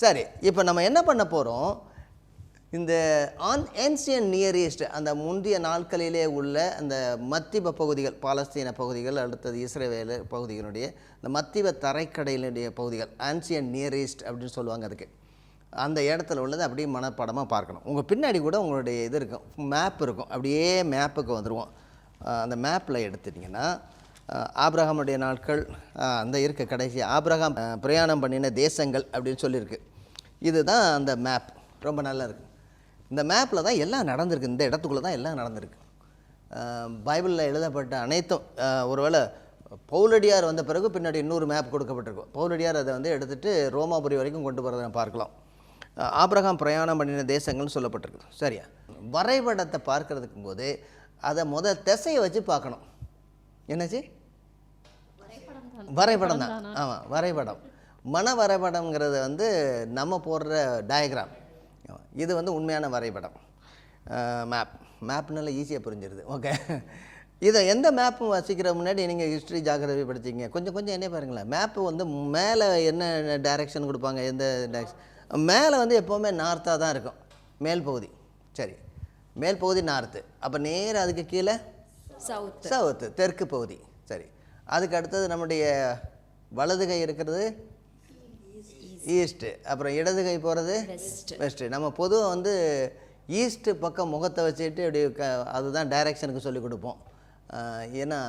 சரி, இப்போ நம்ம என்ன பண்ண போகிறோம், இந்த ஏன்சியன் நியர் ஈஸ்ட் அந்த முந்தைய நாட்களிலே உள்ள அந்த மத்திய பகுதிகள், பாலஸ்தீன பகுதிகள், அடுத்தது இஸ்ரேல் பகுதிகளுடைய இந்த மத்திய தரைக்கடலினுடைய பகுதிகள், ஆன்சியன் நியர் ஈஸ்ட் அப்படின்னு சொல்லுவாங்க. அதுக்கு அந்த இடத்துல உள்ளது அப்படியே மனப்பாடமாக பார்க்கணும். உங்கள் பின்னாடி கூட உங்களுடைய இது இருக்கும், மேப் இருக்கும். அப்படியே மேப்புக்கு வந்துடுவோம். அந்த மேப்பில் எடுத்துட்டிங்கன்னா ஆபிரகாமுடைய நாட்கள் அந்த இருக்க கடைசி ஆபிரகாம் பிரயாணம் பண்ணின தேசங்கள் அப்படின்னு சொல்லியிருக்கு. இதுதான் அந்த மேப். ரொம்ப நல்லா இருக்குது. இந்த மேப்பில் தான் எல்லாம் நடந்திருக்கு. இந்த இடத்துக்குள்ளே தான் எல்லாம் நடந்திருக்கு. பைபிளில் எழுதப்பட்ட அனைத்தும் ஒருவேளை பவுலடியார் வந்த பிறகு பின்னாடி இன்னொரு மேப் கொடுக்கப்பட்டிருக்கும். பவுலடியார் அதை வந்து எடுத்துகிட்டு ரோமாபுரி வரைக்கும் கொண்டு போகிறத பார்க்கலாம். ஆபிரகாம் பிரயாணம் பண்ணின தேசங்கள்னு சொல்லப்பட்டிருக்கு. சரியா? வரைபடத்தை பார்க்கறதுக்கும் போது அதை திசையை வச்சு பார்க்கணும். என்னாச்சு? வரைபடம் தான். ஆமாம், வரைபடம். மன வரைபடம்ங்கிறது வந்து நம்ம போடுற டயக்ராம். இது வந்து உண்மையான வரைபடம். மேப்னால ஈஸியாக புரிஞ்சிருது. ஓகே, இதை எந்த மேப்பும் வசிக்கிற முன்னாடி நீங்கள் ஹிஸ்ட்ரி ஜாகிரபி படிச்சிங்க. கொஞ்சம் என்ன பாருங்களேன். மேப்பு வந்து மேலே என்ன டைரெக்ஷன் கொடுப்பாங்க, எந்த டைரெக்ஷன் மேலே வந்து எப்போவுமே நார்த்தாக தான் இருக்கும், மேல் பகுதி. சரி, மேல் பகுதி நார்த்து. அப்போ நேராக அதுக்கு கீழே சவுத்து, தெற்கு பகுதி. சரி, அதுக்கு அடுத்தது நம்முடைய வலது கை இருக்கிறது ஈஸ்ட்டு, அப்புறம் இடது கை போகிறது வெஸ்ட்டு. நம்ம பொதுவாக வந்து ஈஸ்ட்டு பக்கம் முகத்தை வச்சுட்டு அப்படி அதுதான் டைரெக்ஷனுக்கு சொல்லிக் கொடுப்போம். ஏன்னா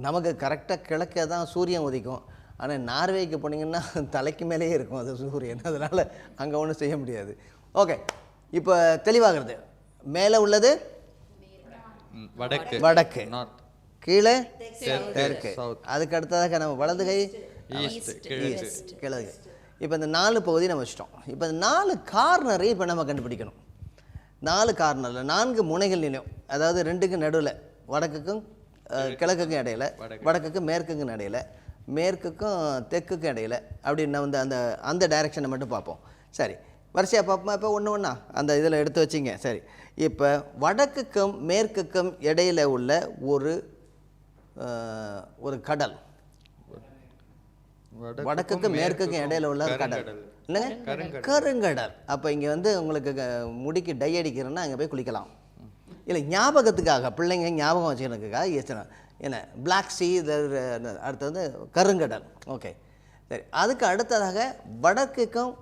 நமக்கு கரெக்டாக கிழக்கே தான் சூரியன் உதிக்கும். ஆனால் நார்வேக்கு போனீங்கன்னா தலைக்கு மேலேயே இருக்கும் அது சூரியன். அதனால் அங்கே ஒன்றும் செய்ய முடியாது. ஓகே, இப்போ தெளிவாகிறது. மேலே உள்ளது வடக்கு, கீழே தெற்கு, அதுக்கு அடுத்ததாக நம்ம வலது கை கிழக்கு. இப்போ இந்த 4 பகுதி நம்ம வச்சிட்டோம். இப்போ இந்த 4 கார்னரை இப்போ நம்ம கண்டுபிடிக்கணும். 4 கார்னரில் 4 முனைகள் நிலையும், அதாவது 2க்கு நடுவில், வடக்குக்கும் கிழக்குக்கும் இடையில, வடக்குக்கும் மேற்குக்கும் இடையில, மேற்குக்கும் தெற்குக்கும் இடையில, அப்படின்னு வந்து அந்த டைரெக்ஷனை மட்டும் பார்ப்போம். சரி, வரிசையாக பார்ப்போமா? இப்போ ஒன்றா அந்த இதில் எடுத்து வச்சிங்க. சரி, இப்போ வடக்குக்கும் மேற்குக்கும் இடையில உள்ள ஒரு கடல், வடக்குக்கும் மேற்குக்கும் இடையில உள்ள கடல் இல்லைங்க, கருங்கடல். அப்போ இங்கே வந்து உங்களுக்கு முடிக்கு டை அடிக்கிறேன்னா அங்கே போய் குளிக்கலாம். இல்லை, ஞாபகத்துக்காக, பிள்ளைங்க ஞாபகம் வச்சுக்கிறதுக்காக யோசனை என்ன, பிளாக் சி, அடுத்து வந்து கருங்கடல். ஓகே, சரி. அதுக்கு அடுத்ததாக வடக்குக்கும்,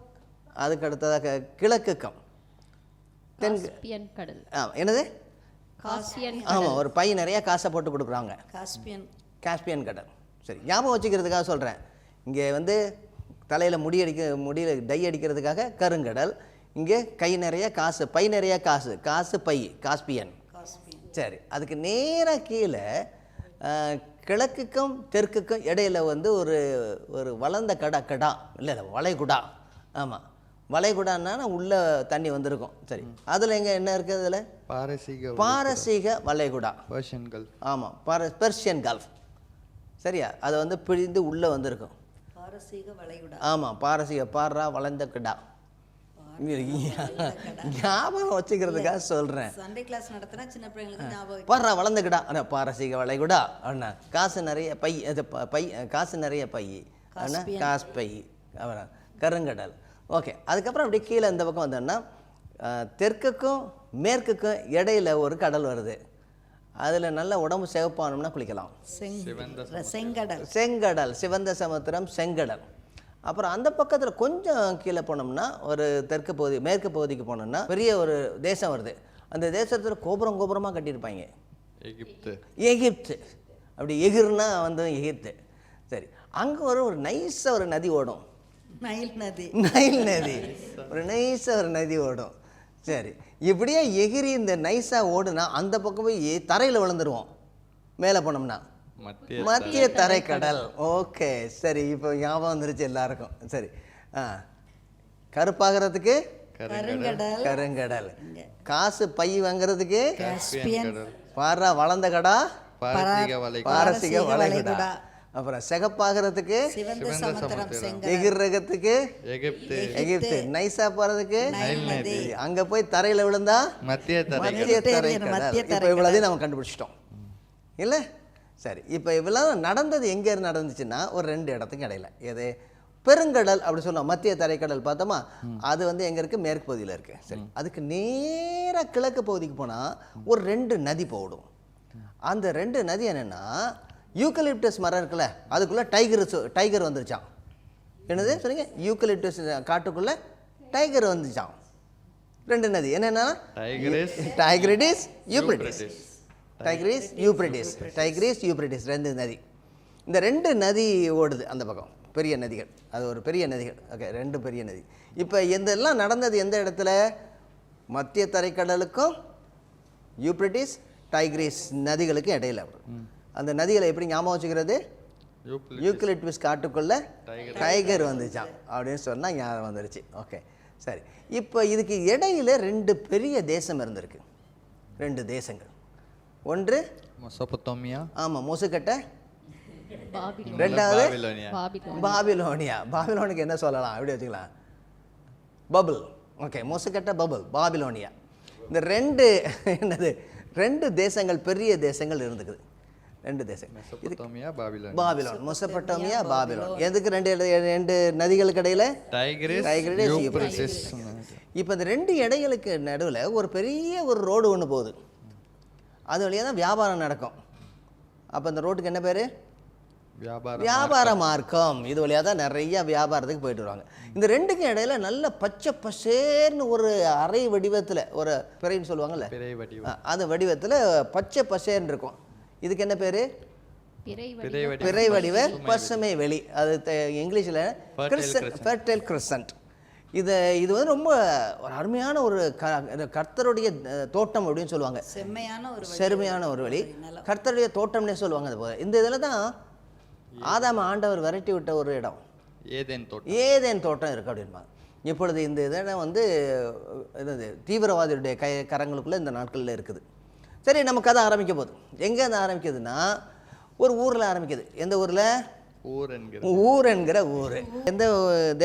அதுக்கு அடுத்ததாக கிழக்குக்கும் கடல். என்னது? ஆமாம், ஒரு பை நிறைய காசை போட்டு கொடுக்குறாங்க. காஸ்பியன் கடல். சரி, ஞாபகம் வச்சுக்கிறதுக்காக சொல்கிறேன். இங்கே வந்து தலையில் முடியில் டை அடிக்கிறதுக்காக கருங்கடல், இங்கே கை நிறைய காசு, பை நிறைய காசு பை, காஸ்பியன். சரி, அதுக்கு நேராக கீழே கிழக்குக்கும் தெற்குக்கும் இடையில வந்து ஒரு வளர்ந்த கடா இல்லை வளைகுடா. ஆமாம், வளைகுடான்னா உள்ளே தண்ணி வந்திருக்கும். சரி, அதில் எங்கே என்ன இருக்குது? அதில் பாரசீக வளைகுடா, பெர்ஷியன் கல்ஃப். ஆமாம், பெர்ஷியன் கல்ஃப். சரியா? அது வந்து பிழிந்து உள்ளே வந்திருக்கும். ஆமாம், பாரா வளர்ந்த கடா. ஞாபகம் வச்சுக்கிறதுக்காக சொல்கிறேன். சண்டே கிளாஸ் நடத்தினா சின்ன பிள்ளைங்களுக்கு ஞாபகம். பாரா வளர்ந்துக்கிடா, பாரசீக வளைகுடா அண்ணா, காசு நிறைய பை, காசு நிறைய பை அண்ணா, காசு பை, அப்புறம் கருங்கடல். ஓகே, அதுக்கப்புறம் அப்படியே கீழே இந்த பக்கம் வந்தோன்னா தெற்குக்கும் மேற்குக்கும் இடையில ஒரு கடல் வருது. அதில் நல்ல உடம்பு சிவப்பானோம்னா குளிக்கலாம். செங்கடல், சிவந்த சமுத்திரம், செங்கடல். அப்புறம் அந்த பக்கத்தில் கொஞ்சம் கீழே போனோம்னா ஒரு தெற்கு பகுதி, மேற்கு பகுதிக்கு போனோம்னா பெரிய ஒரு தேசம் வருது. அந்த தேசத்தில் கோபுரமாக கட்டியிருப்பாங்க. எகிப்து. அப்படி எகிர்னா வந்து எகிப்து. சரி, அங்கே ஒரு நைஸாக ஒரு நதி ஓடும், நைல் நதி. ஒரு நைஸாக ஒரு நதி ஓடும். சரி, இப்படியே எகிரி இந்த நைஸாக ஓடுனா அந்த பக்கம் போய் தரையில் விழுந்துருவோம். மேலே போனோம்னா மத்திய தரைக்கடல். ஓகே, சரி, இப்போ ஞாபகம் வந்துருச்சு எல்லாருக்கும். சரி, கருப்பாகிறதுக்கு கருங்கடல், காசு பை வாங்கிறதுக்கு பாரா வளர்ந்த கடா, பாரசீக வளைகுடா. அப்புறம் சிகப்பாகிறதுக்கு எகிர்றதுக்கு எகிப்து, நைஸா போறதுக்கு அங்க போய் தரையில விழுந்தா மத்திய தரைக்கடல். இப்போ இவ்வளோதையும் நம்ம கண்டுபிடிச்சிட்டோம் இல்லை? சரி, இப்போ இவ்வளோ நடந்தது எங்கே நடந்துச்சுன்னா ஒரு 2 இடத்துக்கு இடையில. எது? பெருங்கடல் அப்படி சொல்லலாம், மத்திய தரைக்கடல் பார்த்தோமா, அது வந்து எங்கே இருக்குது, மேற்கு பகுதியில் இருக்குது. சரி, அதுக்கு நேராக கிழக்கு பகுதிக்கு போனால் ஒரு 2 நதி போடும். அந்த 2 நதி என்னென்னா, யூக்கலிப்டஸ் மரம் இருக்குல்ல, அதுக்குள்ளே டைகர் வந்துருச்சான். என்னது சொன்னீங்க? யூக்கலிப்டஸ் காட்டுக்குள்ளே டைகர் வந்துச்சான். 2 நதி என்னென்னா, டைக்ரிஸ் யூப்ரட்டிஸ். 2 நதி. இந்த 2 நதி ஓடுது அந்த பக்கம், பெரிய நதிகள். அது ஒரு பெரிய நதிகள். ஓகே, 2 பெரிய நதி. இப்போ இதெல்லாம் நடந்தது எந்த இடத்துல? மத்திய தரைக்கடலுக்கும் யூப்ரட்டிஸ் டைக்ரிஸ் நதிகளுக்கும் இடையில. அந்த நதிகளை எப்படி ஞாபகம் வச்சுக்கிறது? யூக்கலிப்டஸ் காட்டுக்குள்ள டைகர் வந்துச்சான் அப்படின்னு சொன்னால் ஞாபகம் வந்துருச்சு. ஓகே, சரி. இப்போ இதுக்கு இடையில 2 பெரிய தேசம் இருந்திருக்கு. 2 தேசங்கள். ஒன்று மெசொப்பொத்தேமியா. ஆமாம், மொசுக்கட்டை. பாபிலோன். ரெண்டாவது பாபிலோன். பாபிலோனியா. பாபிலோனுக்கு என்ன சொல்லலாம், எப்படி வச்சுக்கலாம்? பபுள். ஓகே, மொசுக்கட்டை, பபுள், பாபிலோனியா. இந்த 2 என்னது, 2 தேசங்கள், பெரிய தேசங்கள் இருந்துக்குது. 2 தேசம். Mesopotamia, Babylon. Babylon, Mesopotamia, Babylon. எதுக்கு 2 நதிகளுக்கு இடையில? Tigris, Euphrates. இப்போ இந்த 2 இடைகளுக்கு நடுவில் ஒரு பெரிய ஒரு ரோடு ஒன்று போகுது. அது வழியாக தான் வியாபாரம் நடக்கும். அப்போ இந்த ரோட்டுக்கு என்ன பேர்? வியாபார மார்க்கம். இது வழியாக தான் நிறைய வியாபாரத்துக்கு போயிட்டு வருவாங்க. இந்த 2க்கும் இடையில நல்ல பச்சை பசேர்னு ஒரு அரை வடிவத்தில், ஒரு பிறைன்னு சொல்லுவாங்கல்ல, அந்த வடிவத்தில் பச்சை பசேர்னு இருக்கும். இதுக்கு என்ன பேர்? பிறை வடிவ பசுமை வெளி. அது இங்கிலீஷில் ஃபெர்டைல் கிரசன்ட். இது வந்து ரொம்ப ஒரு அருமையான ஒரு கர்த்தருடைய தோட்டம் அப்படின்னு சொல்லுவாங்க. செருமையான ஒரு வழி, கர்த்தருடைய தோட்டம்னே சொல்லுவாங்க. அது போல இந்த இதில் தான் ஆதாம் ஆண்டவர் விரட்டி விட்ட ஒரு இடம் ஏதேன் தோட்டம் இருக்குது அப்படின்பாங்க. இப்பொழுது இந்த இடம் வந்து தீவிரவாதியுடைய கரங்களுக்குள்ளே இந்த நாட்களில் இருக்குது. சரி, நம்ம கதை ஆரம்பிக்க போகுது. எங்கே அது ஆரம்பிக்குதுன்னா, ஒரு ஊரில் ஆரம்பிக்குது. எந்த ஊரில்? ஊர் என்கிற ஊர். எந்த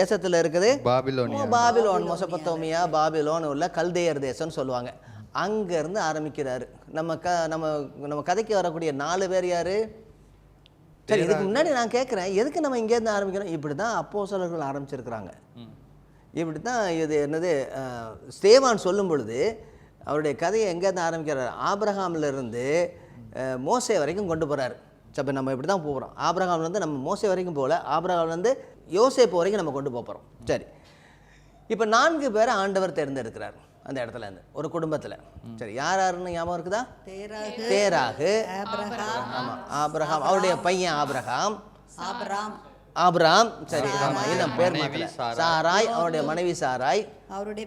தேசத்தில் இருக்குது? பாபிலோன், மெசொப்பொத்தேமியா, பாபிலோன் உள்ள கல்தேயர் தேசம்னு சொல்லுவாங்க. அங்கேருந்து ஆரம்பிக்கிறாரு. நம்ம கதைக்கு வரக்கூடிய 4 பேர் யார்? சரி, இதுக்கு முன்னாடி நான் கேட்குறேன், எதுக்கு நம்ம இங்கேருந்து ஆரம்பிக்கிறோம்? இப்படி தான் அப்போஸ்தலர்கள் ஆரம்பிச்சிருக்கிறாங்க. இப்படி தான் இது என்னது, ஸ்தேவான் சொல்லும் பொழுது அவருடைய கதையை எங்கேருந்து ஆரம்பிக்கிறார்? ஆபிரகாமிலிருந்து மோசே வரைக்கும் கொண்டு போகிறார். சரி, நம்ம இப்படி தான் போகிறோம். ஆபிரகாம்லேருந்து நம்ம மோசே வரைக்கும் போகல, ஆபிரகாம்லேருந்து யோசேப்பு வரைக்கும் நம்ம கொண்டு போகிறோம். சரி, இப்போ 4 பேரை ஆண்டவர் தேர்ந்தெடுக்கிறார் அந்த இடத்துல இருந்து, ஒரு குடும்பத்தில். சரி, யாருன்னு ஞாபகம் இருக்குதா? தேராகு, ஆமாம், ஆபிரகாம், அவருடைய பையன் ஆபிரகாம். சரி, ஆமாம், இன்னும் பேர் மாத்தல. சாராய், அவருடைய மனைவி சாராய், அவருடைய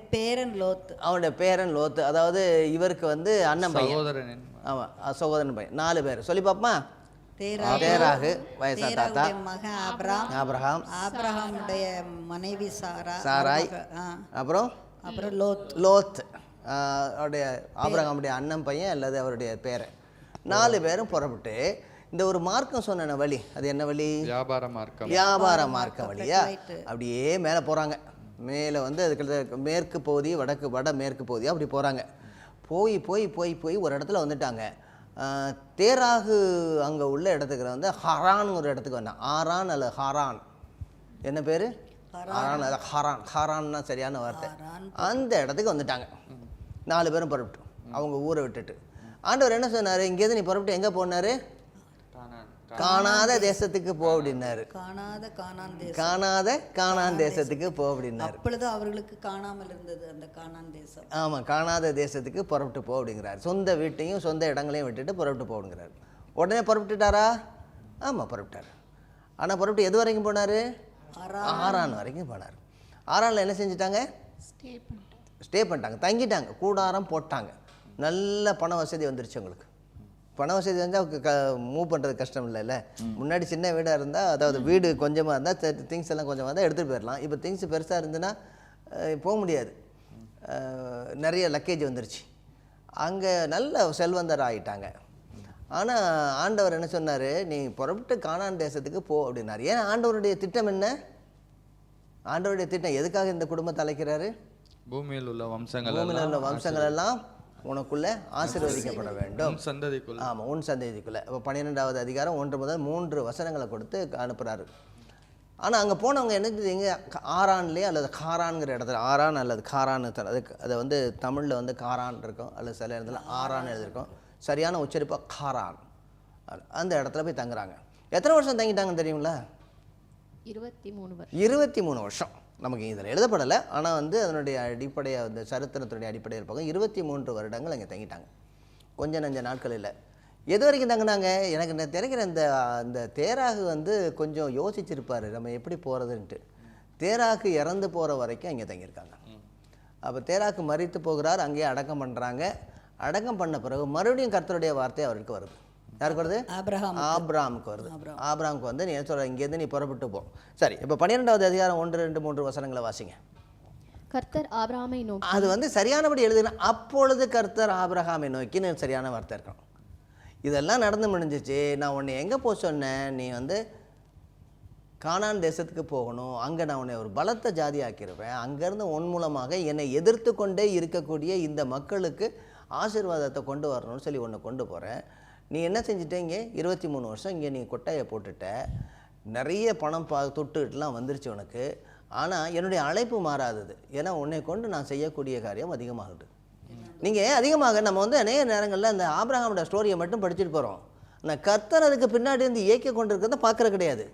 பேரன் லோத்து. அதாவது இவருக்கு வந்து அண்ணன் பையன். ஆமாம், சகோதரன் பையன். 4 பேர் சொல்லி பார்ப்போமா? தேராகு, வயசா தாத்தா, ஆபிரகாம், ஆபிரகாமுடைய மனைவி சாராய், அப்புறம் லோத், அவருடைய ஆபிரகாமுடைய அண்ணன் பையன் அல்லது அவருடைய பேரை. 4 பேரும் புறப்பட்டு இந்த ஒரு மார்க்கம் சொன்ன வழி, அது என்ன வழி? வியாபார மார்க்கம் வழியா அப்படியே மேலே போகிறாங்க. மேலே வந்து அதுக்கு மேற்கு பகுதி, வட மேற்கு பகுதி அப்படி போகிறாங்க. போய் போய் போய் போய் ஒரு இடத்துல வந்துட்டாங்க. தேராகு அங்கே உள்ள இடத்துக்கு வந்து ஹரான் ஒரு இடத்துக்கு வந்தாங்க. ஆரான் அல்ல ஹாரான். என்ன பேர்? ஹரான் அல்ல ஹாரான். ஹாரான்னா சரியான வார்த்தை. அந்த இடத்துக்கு வந்துட்டாங்க. 4 பேரும் புறப்பட்டு அவங்க ஊரை விட்டுட்டு. ஆண்டவர் என்ன சொன்னார்? இங்கேருந்து நீ புறப்பட்டு எங்கே போனார்? காணாத தேசத்துக்கு போ அப்படின்னாரு. காணாத கானான் தேசத்துக்கு போ அப்படின்னாரு. அப்பொழுது அவர்களுக்கு காணாமல் இருந்தது அந்த கானான் தேசம். ஆமாம், காணாத தேசத்துக்கு புறப்பட்டு போ அப்படிங்கிறார். சொந்த வீட்டையும் சொந்த இடங்களையும் விட்டுட்டு புறப்பட்டு போடுங்கிறார். உடனே புறப்பட்டுட்டாரா? ஆமாம், புறப்பட்டார். ஆனால் புறப்பட்டு எது வரைக்கும் போனார்? ஆரான் வரைக்கும் போனார். ஆரானில் என்ன செஞ்சிட்டாங்க? ஸ்டே பண்ணிட்டாங்க, தங்கிட்டாங்க, கூடாரம் போட்டாங்க. நல்ல பண வசதி வந்துருச்சு அவங்களுக்கு. பண வசதி வந்தால் மூவ் பண்ணுறது கஷ்டம் இல்லைல்ல. முன்னாடி சின்ன வீடாக இருந்தால், அதாவது வீடு கொஞ்சமாக இருந்தால், திங்ஸ் எல்லாம் கொஞ்சமாக இருந்தால் எடுத்துகிட்டு போயிடலாம். இப்போ திங்ஸ் பெருசாக இருந்துன்னா போக முடியாது. நிறைய லக்கேஜ் வந்துருச்சு. அங்கே நல்ல செல்வந்தர் ஆகிட்டாங்க. ஆனால் ஆண்டவர் என்ன சொன்னார்? நீ புறப்பட்டு கானான் தேசத்துக்கு போ அப்படின்னாரு. ஏன் ஆண்டவருடைய திட்டம் என்ன? ஆண்டவருடைய திட்டம் எதுக்காக இந்த குடும்பத்தை அழைக்கிறாரு? பூமியில் உள்ள வம்சங்கள் எல்லாம் உனக்குள்ளே ஆசீர்வதிக்கப்பட வேண்டும். ஆமாம், உன் சந்ததிக்குள்ளே. இப்போ 12வது அதிகாரம் 1 முதல் 3 வசனங்களை கொடுத்து அனுப்புகிறாரு. ஆனால் அங்கே போனவங்க என்ன செஞ்சீங்க, ஆரான்லேயே அல்லது காரான்ங்கிற இடத்துல, ஆரான் அல்லது காரான்னு அதை வந்து தமிழில் வந்து காரான் இருக்கும், அல்லது சில இடத்துல ஆரான் எழுதியிருக்கும். சரியான உச்சரிப்பாக காரான். அந்த இடத்துல போய் தங்குறாங்க. எத்தனை வருஷம் தங்கிட்டாங்கன்னு தெரியுங்களா? 23 வருஷம். 23 வருஷம். நமக்கு இதில் எழுதப்படலை, ஆனால் வந்து அதனுடைய அடிப்படையாக வந்து சரித்திரத்தினுடைய அடிப்படையில் பார்க்க 23 வருடங்கள் அங்கே தங்கிட்டாங்க. கொஞ்சம் நஞ்ச நாட்கள் இல்லை. எது வரைக்கும் தங்கினாங்க? எனக்கு தெரிகிற இந்த தேராகு வந்து கொஞ்சம் யோசிச்சிருப்பார் நம்ம எப்படி போகிறதுன்ட்டு. தேராகு இறந்து போகிற வரைக்கும் அங்கே தங்கியிருக்காங்க. அப்போ தேராகு மரித்து போகிறார், அங்கேயே அடக்கம் பண்ணுறாங்க. அடக்கம் பண்ண பிறகு மறுபடியும் கர்த்தருடைய வார்த்தை அவருக்கு வருது. யாருக்கு வருது? ஆபிரகாமுக்கு வருது. ஆபிரகாமுக்கு வந்து நீ என்ன சொல்கிற, இங்கேருந்து நீ புறப்பட்டு போ. சரி, இப்போ 12வது அதிகாரம் 1, 2, 3 வசனங்களை வாசிங்க. கர்த்தர் ஆபிரகாமை நோக்கி, அது வந்து சரியானபடி எழுதுனா அப்பொழுது கர்த்தர் ஆபிரகாமை நோக்கின்னு சரியான வார்த்தை இருக்கும். இதெல்லாம் நடந்து முடிஞ்சிச்சு. நான் உன்னை எங்கே போக சொன்னேன்? நீ வந்து கானான் தேசத்துக்கு போகணும். அங்கே நான் உன்னை ஒரு பலத்த ஜாதி ஆக்கிடுவேன். அங்கேருந்து உன் மூலமாக என்னை எதிர்த்து கொண்டே இருக்கக்கூடிய இந்த மக்களுக்கு ஆசீர்வாதத்தை கொண்டு வரணும்னு சொல்லி உன்னை கொண்டு போகிறேன். நீ என்ன செஞ்சிட்டேங்க? 23 வருஷம் இங்கே நீ கொட்டையை போட்டுட்ட, நிறைய பணம் தொட்டுலாம் வந்துருச்சு உனக்கு. ஆனால் என்னுடைய அழைப்பு மாறாதது. ஏன்னா உன்னை கொண்டு நான் செய்யக்கூடிய காரியம் அதிகமாகுது. நீங்கள் அதிகமாக நம்ம வந்து அநேக நேரங்களில் அந்த ஆபிரகாமோட ஸ்டோரியை மட்டும் படிச்சுட்டு போகிறோம். ஆனால் கர்த்தர் அதுக்கு பின்னாடி இருந்து இயக்கி கொண்டு இருக்கிறத பார்க்குற கிடையாது.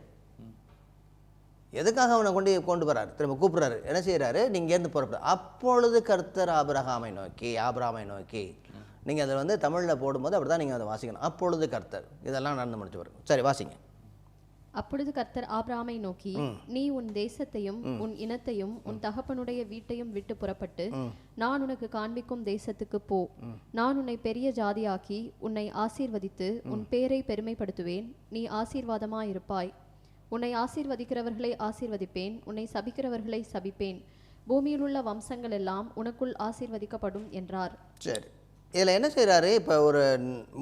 எதுக்காக அவனை கொண்டு வர்றாரு? திரும்ப கூப்பிட்றாரு. என்ன செய்கிறாரு? நீங்கள் இருந்து புறப்பட. அப்பொழுது கர்த்தர் ஆபிரகாமை நோக்கி. நீங்கள் அதை வந்து தமிழில் போடும்போது அப்படி தான் நீங்கள் அதை வாசிக்கணும். அப்பொழுது கர்த்தர். இதெல்லாம் நடந்து முடிச்சு வரும். சரி, வாசிங்க. அப்பொழுது கர்த்தர் ஆபிரகாமை நோக்கி, நீ உன் தேசத்தையும் உன் இனத்தையும் உன் தகப்பனுடைய வீட்டையும் விட்டு புறப்பட்டு நான் உனக்கு காண்பிக்கும் தேசத்துக்கு போ. நான் உன்னை பெரிய ஜாதியாக்கி உன்னை ஆசீர்வதித்து உன் பேரை பெருமைப்படுத்துவேன். நீ ஆசீர்வாதமாயிருப்பாய். உன்னை ஆசீர்வதிக்கிறவர்களை ஆசீர்வதிப்பேன், உன்னை சபிக்கிறவர்களை சபிப்பேன். பூமியில் உள்ள வம்சங்கள் எல்லாம் உனக்குள் ஆசீர்வதிக்கப்படும் என்றார். சரி, இதில் என்ன செய்கிறாரு? இப்போ ஒரு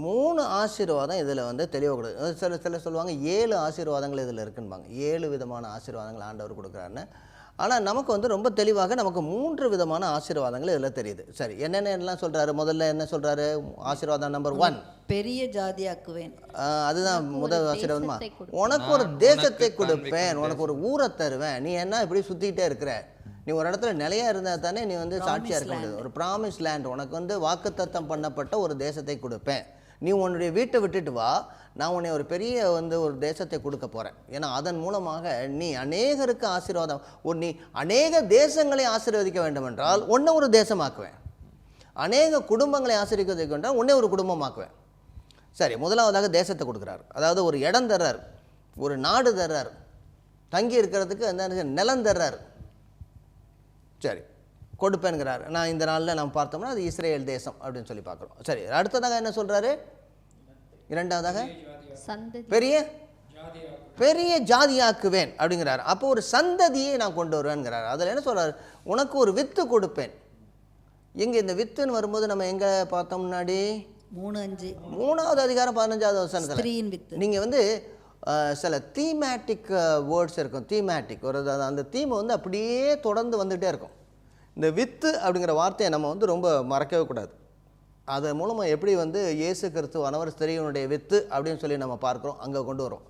3 ஆசீர்வாதம் இதில் வந்து தெளிவாக கொடுக்குது. சில சொல்லுவாங்க 7 ஆசீர்வாதங்கள் இதில் இருக்குன்பாங்க. 7 விதமான ஆசீர்வாதங்கள் ஆண்டவர் கொடுக்குறாருன்னு. ஆனால் நமக்கு வந்து ரொம்ப தெளிவாக நமக்கு 3 விதமான ஆசீர்வாதங்கள் இதில் தெரியுது. சரி, என்னென்னலாம் சொல்கிறாரு? முதல்ல என்ன சொல்கிறாரு? ஆசீர்வாதம் நம்பர் 1, பெரிய ஜாதியாக்குவேன். அதுதான் முதல் ஆசீர்வாதமா. உனக்கு ஒரு தேசத்தை கொடுப்பேன், உனக்கு ஒரு ஊரை தருவேன். நீ என்ன இப்படி சுற்றிக்கிட்டே இருக்கிற? நீ ஒரு இடத்துல நிலையாக இருந்தால் தானே நீ வந்து சாட்சியாக இருக்க முடியாது. ஒரு ப்ராமிஸ் லேண்ட், உனக்கு வந்து வாக்குத்தத்தம் பண்ணப்பட்ட ஒரு தேசத்தை கொடுப்பேன். நீ உன்னுடைய வீட்டை விட்டுட்டு வா, நான் உன்னை ஒரு பெரிய வந்து ஒரு தேசத்தை கொடுக்க போகிறேன். ஏன்னா அதன் மூலமாக நீ அநேகருக்கு ஆசீர்வாதம், நீ அநேக தேசங்களை ஆசீர்வதிக்க வேண்டும் என்றால் உன்னை ஒரு தேசமாக்குவேன். அநேக குடும்பங்களை ஆசீர்வதிக்க வேண்டாம், உன்னை ஒரு குடும்பமாக்குவேன். சரி, முதலாவதாக தேசத்தை கொடுக்குறாரு. அதாவது ஒரு இடம் தர்றார், ஒரு நாடு தர்றார், தங்கி இருக்கிறதுக்கு அந்த நிலம் தர்றார். சரி, கொடுப்பேன்கிறார். நான் இந்த நாளில் நம்ம பார்த்தோம்னா அது இஸ்ரேல் தேசம் அப்படின்னு சொல்லி பார்க்குறோம். சரி, அடுத்ததாக என்ன சொல்கிறாரு? இரண்டாவதாக பெரிய ஜாதியாக்குவேன் அப்படிங்கிறார். அப்போ ஒரு சந்ததியை நான் கொண்டு வருவேன்கிறார். அதில் என்ன சொல்கிறார்? உனக்கு ஒரு வித்து கொடுப்பேன். எங்கே இந்த வித்துன்னு வரும்போது நம்ம எங்கே பார்த்தோம்? முன்னாடி 3வது அதிகாரம் 15வது வசனத்தில் நீங்கள் வந்து சில தீமேட்டிக் வேர்ட்ஸ் இருக்கும். தீமேட்டிக் ஒரு அந்த தீமை வந்து அப்படியே தொடர்ந்து வந்துகிட்டே இருக்கும். இந்த வித்து அப்படிங்கிற வார்த்தையை நம்ம வந்து ரொம்ப மறக்கவே கூடாது. அதன் மூலமாக எப்படி வந்து இயேசு கிறிஸ்துவானவர் ஸ்திரீயினுடைய வித்து அப்படின்னு சொல்லி நம்ம பார்க்குறோம், அங்கே கொண்டு வரோம்.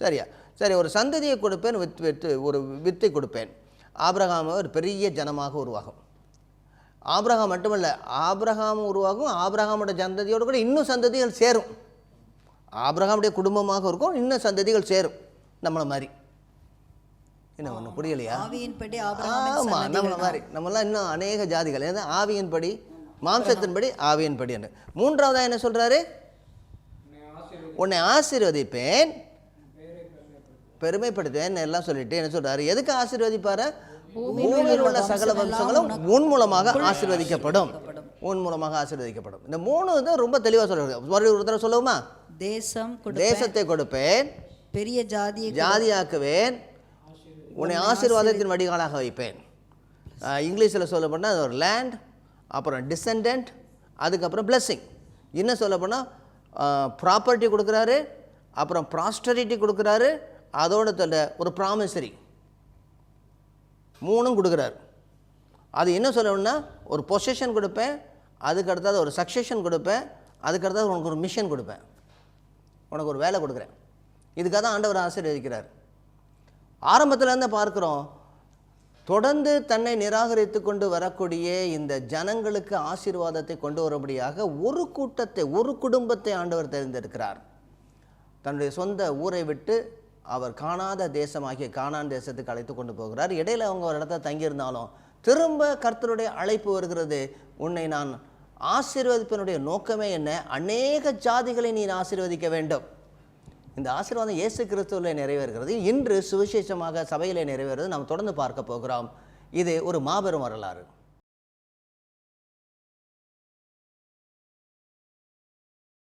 சரியா? சரி, ஒரு சந்ததியை கொடுப்பேன், ஒரு வித்தை கொடுப்பேன். ஆபிரகாம் ஒரு பெரிய ஜனமாக உருவாகும். ஆபிரகாம் மட்டுமல்ல, ஆபிரகாம் உருவாகும், ஆபிரகாமோட சந்ததியோடு கூட இன்னும் சந்ததிகள் சேரும். ஆபிரகாமுடைய குடும்பமாக இருக்கும், இன்னும் சந்ததிகள் சேரும் நம்மளை மாதிரி. என்ன ஒன்று புரியலையா? ஆமாம், நம்மளை மாதிரி நம்மளாம் இன்னும் அநேக ஜாதிகள். ஏன்னா ஆவியின்படி, மாம்சத்தின்படி, ஆவியின்படி. என்ன 3வதாக என்ன சொல்கிறாரு? உன்னை ஆசீர்வதிப்பேன், பெருமைப்படுத்துவேன் எல்லாம் சொல்லிட்டு என்ன சொல்கிறாரு? எதுக்கு ஆசீர்வதிப்பாரு? பூமியில் உள்ள சகல வம்சங்களும் உன் மூலமாக ஆசீர்வதிக்கப்படும். உன் மூலமாக ஆசீர்வதிக்கப்படும். இந்த 3 வந்து ரொம்ப தெளிவாக சொல்கிறாரு. ஒரு தடவை சொல்லுவோமா? தேசத்தை கொடுப்பேன், பெரிய ஜாதியாக்குவேன், உன்னை ஆசீர்வாதத்தின் வடிகாலாக வைப்பேன். இங்கிலீஷில் சொல்ல போனால் அது ஒரு லேண்ட், அப்புறம் டிசெண்டன்ட், அதுக்கப்புறம் பிளெஸ்ஸிங். இன்னும் சொல்ல போனால் ப்ராப்பர்ட்டி கொடுக்குறாரு, அப்புறம் ப்ராஸ்டரிட்டி கொடுக்குறாரு, அதோட ஒரு ப்ராமிசரி 3ம் கொடுக்குறாரு. அது என்ன சொல்லணும்னா ஒரு பொசிஷன் கொடுப்பேன், அதுக்கு அடுத்தது ஒரு சக்சஷன் கொடுப்பேன், அதுக்கு அடுத்தது உனக்கு ஒரு மிஷன் கொடுப்பேன், உனக்கு ஒரு வேலை கொடுக்குறேன். இதுக்காக தான் ஆண்டவர் ஆசீர்வதிக்கிறார். ஆரம்பத்தில் இருந்து பார்க்குறோம், தொடர்ந்து தன்னை நிராகரித்து கொண்டு வரக்கூடிய இந்த ஜனங்களுக்கு ஆசீர்வாதத்தை கொண்டு வரும்படியாக ஒரு கூட்டத்தை, ஒரு குடும்பத்தை ஆண்டவர் தேர்ந்தெடுக்கிறார். தன்னுடைய சொந்த ஊரை விட்டு அவர் காணாத தேசமாகிய கானான் தேசத்துக்கு அழைத்து கொண்டு போகிறார். இடையில அவங்க ஒரு இடத்துல தங்கியிருந்தாலும் திரும்ப கர்த்தருடைய அழைப்பு வருகிறது. உன்னை நான் ஆசீர்வதிப்பதனுடைய நோக்கமே என்ன? அநேக ஜாதிகளை நீ ஆசீர்வதிக்க வேண்டும். இந்த ஆசீர்வாதம் இயேசு கிறிஸ்துவிலே நிறைவேறுகிறது. இன்று சுவிசேஷமாக சபையிலே நிறைவேறுகிறது. நாம் தொடர்ந்து பார்க்க போகிறோம். இது ஒரு மாபெரும் வரலாறு.